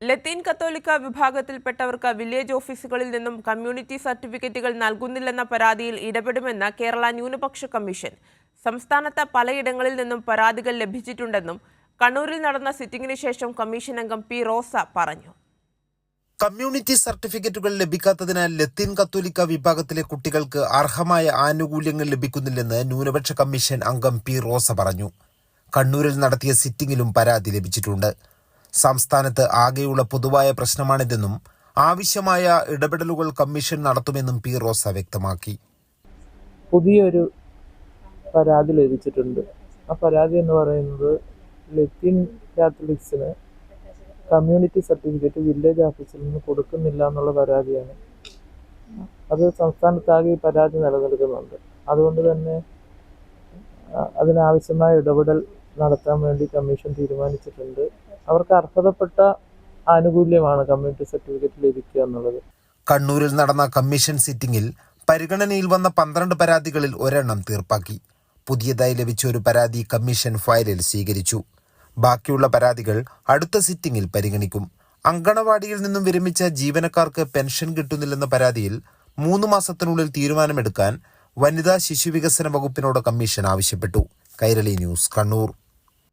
ലത്തീൻ കത്തോലിക്ക വിഭാഗത്തിൽപ്പെട്ടവർക്ക് വില്ലേജ് ഓഫീസുകളിൽ നിന്നും കമ്മ്യൂണിറ്റി സർട്ടിഫിക്കറ്റുകൾ നൽകുന്നില്ലെന്ന പരാതിയിൽ ഇടപെടുമെന്ന് കേരള ന്യൂനപക്ഷ കമ്മീഷൻ. സംസ്ഥാനത്ത് പലയിടങ്ങളിൽ നിന്നും പരാതികൾ ലഭിച്ചിട്ടുണ്ടെന്നും കണ്ണൂരിൽ നടന്ന സിറ്റിംഗിന് ശേഷം കമ്മീഷൻ അംഗം പി റോസ പറഞ്ഞു. കമ്മ്യൂണിറ്റി സർട്ടിഫിക്കറ്റുകൾ ലഭിക്കാത്തതിനാൽ ലത്തീൻ കത്തോലിക്ക വിഭാഗത്തിലെ കുട്ടികൾക്ക് അർഹമായ ആനുകൂല്യങ്ങൾ ലഭിക്കുന്നില്ലെന്ന് ന്യൂനപക്ഷ കമ്മീഷൻ അംഗം പി റോസ പറഞ്ഞു. കണ്ണൂരിൽ നടത്തിയ സിറ്റിംഗിലും പരാതി ലഭിച്ചിട്ടുണ്ട്. സംസ്ഥാനത്ത് ആകെയുള്ള പൊതുവായ പ്രശ്നമാണിതെന്നും ആവശ്യമായ ഇടപെടലുകൾ കമ്മീഷൻ നടത്തുമെന്നും പി റോസ വ്യക്തമാക്കി. പുതിയൊരു പരാതി ലഭിച്ചിട്ടുണ്ട്. ആ പരാതി എന്ന് പറയുന്നത് ലത്തീൻ കാത്തലിക്സിന് കമ്മ്യൂണിറ്റി സർട്ടിഫിക്കറ്റ് വില്ലേജ് ഓഫീസിൽ നിന്ന് കൊടുക്കുന്നില്ല എന്നുള്ള പരാതിയാണ്. അത് സംസ്ഥാനത്താകെ ഈ പരാതി നിലനിൽക്കുന്നുണ്ട്. അതുകൊണ്ട് തന്നെ അതിനാവശ്യമായ ഇടപെടൽ നടത്താൻ വേണ്ടി കമ്മീഷൻ തീരുമാനിച്ചിട്ടുണ്ട്. അവർക്ക് അർഹതപ്പെട്ട ആനുകൂല്യമാണ് കമ്മ്യൂണിറ്റി സർട്ടിഫിക്കറ്റ് ലഭിക്കുക എന്നുള്ളത്. കണ്ണൂരിൽ നടന്ന കമ്മീഷൻ സിറ്റിംഗിൽ പരിഗണനയിൽ വന്ന 12 പരാതികളിൽ ഒരെണ്ണം തീർപ്പാക്കി. പുതിയതായി ലഭിച്ച ഒരു പരാതി കമ്മീഷൻ ഫയലിൽ സ്വീകരിച്ചു. ബാക്കിയുള്ള പരാതികൾ അടുത്ത സിറ്റിംഗിൽ പരിഗണിക്കും. അങ്കണവാടിയിൽ നിന്നും വിരമിച്ച ജീവനക്കാർക്ക് പെൻഷൻ കിട്ടുന്നില്ലെന്ന പരാതിയിൽ 3 മാസത്തിനുള്ളിൽ തീരുമാനമെടുക്കാൻ വനിതാ ശിശുവികസന വകുപ്പിനോട് കമ്മീഷൻ ആവശ്യപ്പെട്ടു. കൈരളി ന്യൂസ്, കണ്ണൂർ.